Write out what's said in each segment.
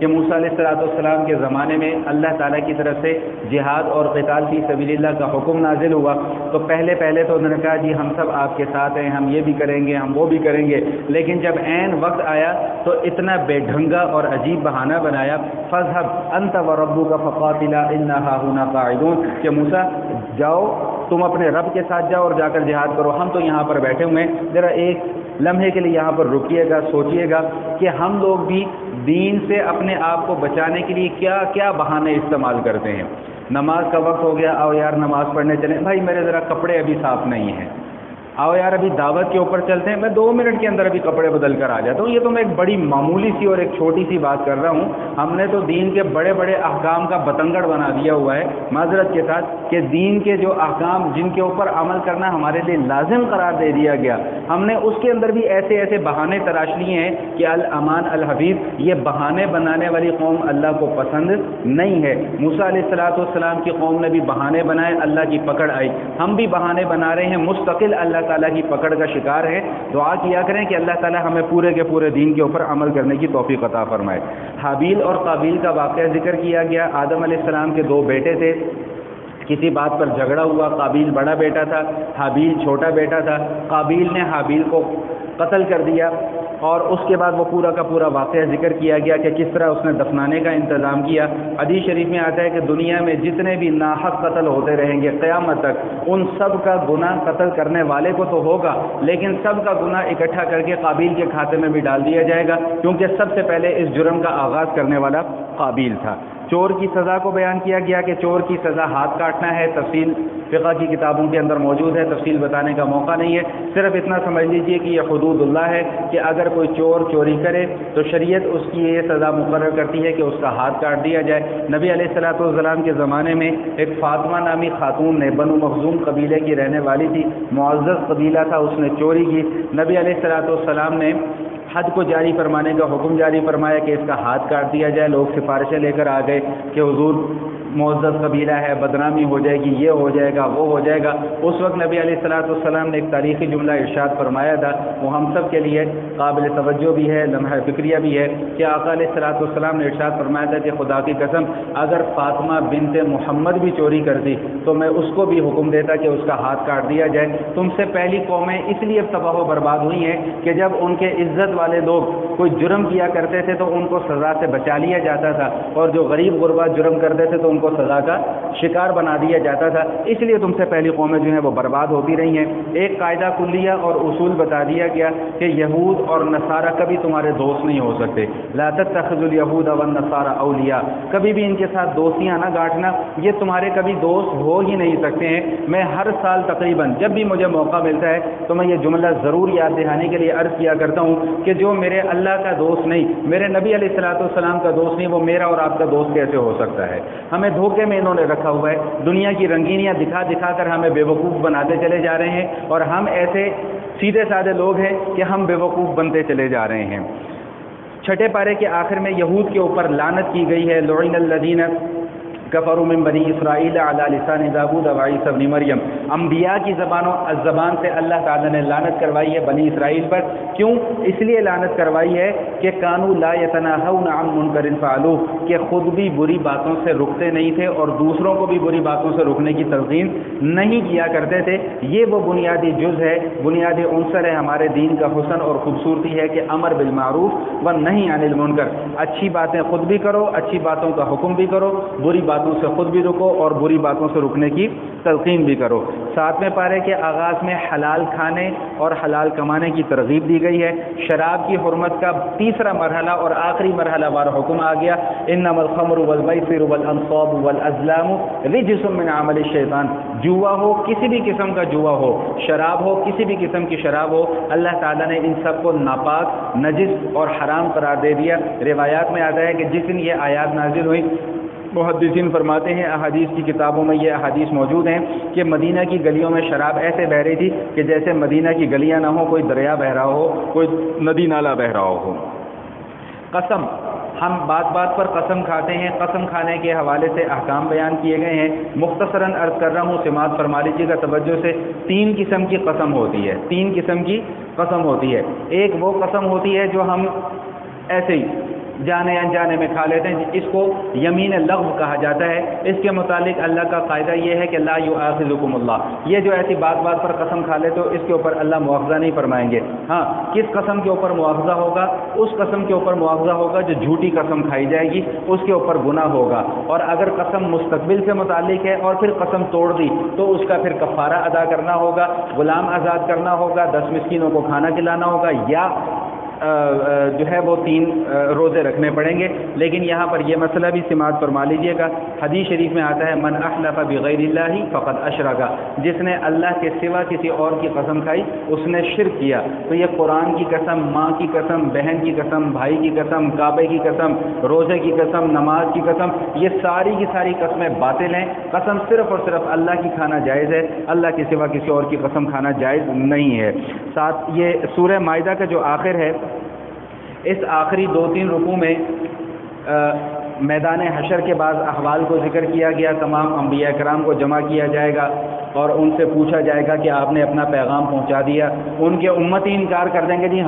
کہ موسیٰ علیہ السلام کے زمانے میں اللہ تعالیٰ کی طرف سے جہاد اور قتال فی سبیل اللہ کا حکم نازل ہوا، تو پہلے تو انہوں نے کہا جی ہم سب آپ کے ساتھ ہیں، ہم یہ بھی کریں گے، ہم وہ بھی کریں گے، لیکن جب عین وقت آیا تو اتنا بے ڈھنگا اور عجیب بہانہ بنایا، فَاذْهَبْ أَنْتَ وَرَبُّكَ فَقَاتِلَا إِنَّا هَاهُنَا قَاعِدُونَ، کہ موسیٰ جاؤ تم اپنے رب کے ساتھ جاؤ اور جا کر جہاد کرو، ہم تو یہاں پر بیٹھے ہوئے ہیں، ذرا ایک لمحے کے لیے یہاں پر رکیے گا، سوچئے گا کہ ہم لوگ بھی دین سے اپنے آپ کو بچانے کے لیے کیا کیا بہانے استعمال کرتے ہیں۔ نماز کا وقت ہو گیا، آؤ یار نماز پڑھنے چلیں، بھائی میرے ذرا کپڑے ابھی صاف نہیں ہیں، آؤ یار ابھی دعوت کے اوپر چلتے ہیں، میں 2 منٹ کے اندر ابھی کپڑے بدل کر آ جاتا ہوں۔ یہ تو میں ایک بڑی معمولی سی اور ایک چھوٹی سی بات کر رہا ہوں، ہم نے تو دین کے بڑے بڑے احکام کا بتنگڑ بنا دیا ہوا ہے معذرت کے ساتھ، کہ دین کے جو احکام جن کے اوپر عمل کرنا ہمارے لیے لازم قرار دے دیا گیا، ہم نے اس کے اندر بھی ایسے ایسے بہانے تراش لیے ہیں کہ الامان الحفیظ، یہ بہانے بنانے والی قوم اللہ کو پسند نہیں ہے۔ موسیٰ علیہ السلام کی قوم نے بھی بہانے بنائے، اللہ کی پکڑ آئی، ہم بھی بہانے بنا رہے ہیں، مستقل اللہ تعالیٰ کی پکڑ کا شکار ہے۔ دعا کیا کریں کہ اللہ تعالیٰ ہمیں پورے کے پورے دین کے اوپر عمل کرنے کی توفیق عطا فرمائے۔ حابیل اور قابیل کا واقعہ ذکر کیا گیا۔ آدم علیہ السلام کے 2 بیٹے تھے، کسی بات پر جھگڑا ہوا، قابیل بڑا بیٹا تھا، حابیل چھوٹا بیٹا تھا، قابیل نے حابیل کو قتل کر دیا، اور اس کے بعد وہ پورا کا پورا واقعہ ذکر کیا گیا کہ کس طرح اس نے دفنانے کا انتظام کیا۔ حدیث شریف میں آتا ہے کہ دنیا میں جتنے بھی ناحق قتل ہوتے رہیں گے قیامت تک، ان سب کا گناہ قتل کرنے والے کو تو ہوگا، لیکن سب کا گناہ اکٹھا کر کے قابیل کے کھاتے میں بھی ڈال دیا جائے گا، کیونکہ سب سے پہلے اس جرم کا آغاز کرنے والا قابیل تھا۔ چور کی سزا کو بیان کیا گیا کہ چور کی سزا ہاتھ کاٹنا ہے، تفصیل فقہ کی کتابوں کے اندر موجود ہے، تفصیل بتانے کا موقع نہیں ہے، صرف اتنا سمجھ لیجئے کہ یہ حدود اللہ ہے کہ اگر کوئی چور چوری کرے تو شریعت اس کی یہ سزا مقرر کرتی ہے کہ اس کا ہاتھ کاٹ دیا جائے۔ نبی علیہ السلام کے زمانے میں ایک فاطمہ نامی خاتون نے، بنو مخزوم قبیلے کی رہنے والی تھی، معزز قبیلہ تھا، اس نے چوری کی، نبی علیہ السلام نے حد کو جاری فرمانے کا حکم جاری فرمایا کہ اس کا ہاتھ کاٹ دیا جائے۔ لوگ سفارشیں لے کر آ گئے کہ حضور معزز قبیلہ ہے، بدنامی ہو جائے گی، یہ ہو جائے گا، وہ ہو جائے گا۔ اس وقت نبی علیہ السلام نے ایک تاریخی جملہ ارشاد فرمایا تھا، وہ ہم سب کے لیے قابل توجہ بھی ہے، لمحہ فکریہ بھی ہے، کہ آقا علیہ السلام نے ارشاد فرمایا تھا کہ خدا کی قسم اگر فاطمہ بنت محمد بھی چوری کرتی تو میں اس کو بھی حکم دیتا کہ اس کا ہاتھ کاٹ دیا جائے۔ تم سے پہلی قومیں اس لیے تباہ و برباد ہوئی ہیں کہ جب ان کے عزت والے لوگ کوئی جرم کیا کرتے تھے تو ان کو سزا سے بچا لیا جاتا تھا، اور جو غریب غربا جرم کرتے تھے تو ان کو سزا کا شکار بنا دیا جاتا تھا، اس لیے تم سے پہلی قومیں جو ہیں وہ برباد ہوتی رہی ہیں۔ ایک قاعدہ کلیہ اور اصول بتا دیا گیا کہ یہود اور نصارہ کبھی تمہارے دوست نہیں ہو سکتے، لا تتخذوا اليهود والنصارى اولیاء، کبھی بھی ان کے ساتھ دوستیاں نہ گاٹنا، یہ تمہارے کبھی دوست ہو ہی نہیں سکتے ہیں۔ میں ہر سال تقریباً جب بھی مجھے موقع ملتا ہے تو میں یہ جملہ ضرور یاد دہانی کے لیے عرض کیا کرتا ہوں کہ جو میرے اللہ کا دوست نہیں، میرے نبی علیہ السلام کا دوست نہیں، وہ میرا اور آپ کا دوست کیسے ہو سکتا ہے؟ ہمیں دھوکے میں انہوں نے رکھا ہوا ہے، دنیا کی رنگینیاں دکھا دکھا کر ہمیں بیوقوف بناتے چلے جا رہے ہیں، اور ہم ایسے سیدھے سادے لوگ ہیں کہ ہم بیوقوف بنتے چلے جا رہے ہیں۔ چھٹے پارے کے آخر میں یہود کے اوپر لعنت کی گئی ہے، لعن الذین کفروا من بنی اسرائیل علی لسان داؤد و عیسی ابن مریم، انبیاء کی زبان سے اللہ تعالیٰ نے لعنت کروائی ہے بنی اسرائیل پر۔ کیوں؟ اس لیے لعنت کروائی ہے کہ کانوا لا یتناہون عن منکر فعلوہ، کہ خود بھی بری باتوں سے رکتے نہیں تھے اور دوسروں کو بھی بری باتوں سے رکنے کی تلقین نہیں کیا کرتے تھے۔ یہ وہ بنیادی جز ہے، بنیادی عنصر ہے ہمارے دین کا حسن اور خوبصورتی ہے کہ امر بالمعروف و نہی عن المنکر، اچھی باتیں خود بھی کرو، اچھی باتوں کا حکم بھی کرو، بری باتوں سے خود بھی رکو اور بری باتوں سے رکنے کی تلقین بھی کرو۔ 7ویں پارے کے آغاز میں حلال کھانے اور حلال کمانے کی ترغیب دی گئی ہے۔ شراب کی حرمت کا تیسرا مرحلہ اور آخری مرحلہ وار حکم آ گیا، انما الخمر والمیسر والانصاب والازلام رجس من عمل الشیطان، جوا ہو، کسی بھی قسم کا جوا ہو، شراب ہو، کسی بھی قسم کی شراب ہو، اللہ تعالیٰ نے ان سب کو ناپاک، نجس اور حرام قرار دے دیا۔ روایات میں آتا ہے کہ جس دن یہ آیات نازل ہوئی، محدثین فرماتے ہیں، احادیث کی کتابوں میں یہ احادیث موجود ہیں کہ مدینہ کی گلیوں میں شراب ایسے بہ رہی تھی کہ جیسے مدینہ کی گلیاں نہ ہوں، کوئی دریا بہ رہا ہو، کوئی ندی نالا بہ رہا ہو۔ قسم، ہم بات بات پر قسم کھاتے ہیں، قسم کھانے کے حوالے سے احکام بیان کیے گئے ہیں، مختصراً عرض کر رہا ہوں، سماعت فرما لیجیے گا توجہ سے۔ 3 قسم کی قسم ہوتی ہے، 3 قسم کی قسم ہوتی ہے۔ ایک وہ قسم ہوتی ہے جو ہم ایسے ہی جانے انجانے میں کھا لیتے ہیں، اس کو یمین لغو کہا جاتا ہے۔ اس کے متعلق اللہ کا قاعدہ یہ ہے کہ لا یؤاخذکم اللہ، یہ جو ایسی بات بات پر قسم کھا لیتے ہو اس کے اوپر اللہ مواخذہ نہیں فرمائیں گے۔ ہاں، کس قسم کے اوپر مواخذہ ہوگا؟ اس قسم کے اوپر مواخذہ ہوگا جو جھوٹی قسم کھائی جائے گی، اس کے اوپر گناہ ہوگا۔ اور اگر قسم مستقبل سے متعلق ہے اور پھر قسم توڑ دی تو اس کا پھر کفارہ ادا کرنا ہوگا، غلام آزاد کرنا ہوگا، 10 مسکینوں کو کھانا کھلانا ہوگا، یا جو ہے وہ 3 روزے رکھنے پڑیں گے۔ لیکن یہاں پر یہ مسئلہ بھی سماعت فرما لیجئے گا، حدیث شریف میں آتا ہے من احلف بغیر اللہ فقد اشرک، جس نے اللہ کے سوا کسی اور کی قسم کھائی اس نے شرک کیا۔ تو یہ قرآن کی قسم، ماں کی قسم، بہن کی قسم، بھائی کی قسم، کعبے کی قسم، روزے کی قسم، نماز کی قسم، یہ ساری کی ساری قسمیں باطل ہیں۔ قسم صرف اور صرف اللہ کی کھانا جائز ہے، اللہ کے سوا کسی اور کی قسم کھانا جائز نہیں ہے۔ ساتھ یہ سورہ مائدہ کا جو آخر ہے، اس آخری 2-3 رکوع میں میدان حشر کے بعض احوال کو ذکر کیا گیا، تمام انبیاء کرام کو جمع کیا جائے گا اور ان سے پوچھا جائے گا کہ آپ نے اپنا پیغام پہنچا دیا۔ ان کے امتی انکار کر دیں گے، جی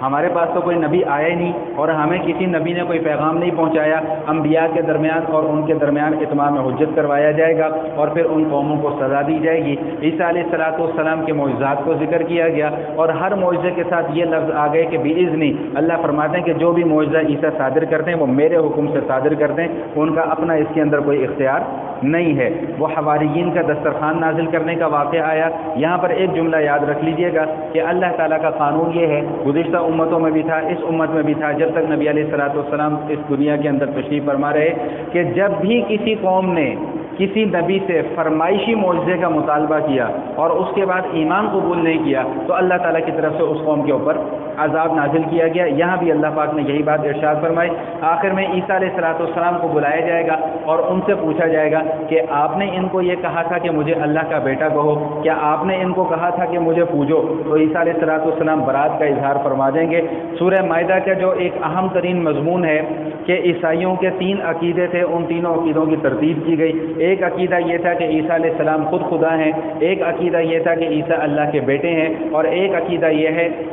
ہمارے پاس تو کوئی نبی آیا ہی نہیں اور ہمیں کسی نبی نے کوئی پیغام نہیں پہنچایا۔ انبیاء کے درمیان اور ان کے درمیان اتمام حجت کروایا جائے گا اور پھر ان قوموں کو سزا دی جائے گی۔ عیسیٰ علیہ السلام کے معجزات کو ذکر کیا گیا اور ہر معجزے کے ساتھ یہ لفظ آ گئے کہ بِإِذْنِ، اللہ فرماتے ہیں کہ جو بھی معجزہ عیسیٰ صادر کرتے ہیں وہ میرے حکم سے صادر کرتے ہیں، ان کا اپنا اس کے اندر کوئی اختیار نہیں ہے۔ وہ حواریین کا دسترخوان نازل کرنے کا واقعہ آیا، یہاں پر ایک جملہ یاد رکھ لیجئے گا کہ اللہ تعالیٰ کا قانون یہ ہے، گزشتہ امتوں میں بھی تھا، اس امت میں بھی تھا، جب تک نبی علیہ السلام اس دنیا کے اندر تشریف فرما رہے، کہ جب بھی کسی قوم نے کسی نبی سے فرمائشی معجزے کا مطالبہ کیا اور اس کے بعد ایمان قبول نہیں کیا تو اللہ تعالیٰ کی طرف سے اس قوم کے اوپر عذاب نازل کیا گیا۔ یہاں بھی اللہ پاک نے یہی بات ارشاد فرمائی۔ آخر میں عیسیٰ علیہ السلام کو بلایا جائے گا اور ان سے پوچھا جائے گا کہ آپ نے ان کو یہ کہا تھا کہ مجھے اللہ کا بیٹا کہو، کیا آپ نے ان کو کہا تھا کہ مجھے پوجو؟ تو عیسیٰ علیہ السلام برات کا اظہار فرما دیں گے۔ سورہ مائدہ کا جو ایک اہم ترین مضمون ہے کہ عیسائیوں کے 3 عقیدے تھے، ان تینوں عقیدوں کی ترتیب کی گئی۔ ایک عقیدہ یہ تھا کہ عیسیٰ علیہ السلام خود خدا ہیں، ایک عقیدہ یہ تھا کہ عیسیٰ اللہ کے بیٹے ہیں، اور ایک عقیدہ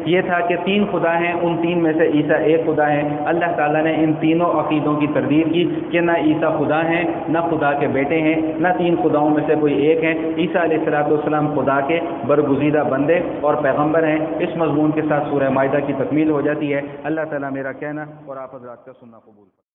یہ تھا کہ 3 خدا ہیں، ان 3 میں سے عیسیٰ ایک خدا ہیں۔ اللہ تعالیٰ نے ان تینوں عقیدوں کی تردید کی کہ نہ عیسیٰ خدا ہیں، نہ خدا کے بیٹے ہیں، نہ 3 خداؤں میں سے کوئی ایک ہیں۔ عیسیٰ علیہ السلام خدا کے برگزیدہ بندے اور پیغمبر ہیں۔ اس مضمون کے ساتھ سورہ مائدہ کی تکمیل ہو جاتی ہے۔ اللہ تعالیٰ میرا کہنا اور آپ حضرات کا سننا قبول کرے۔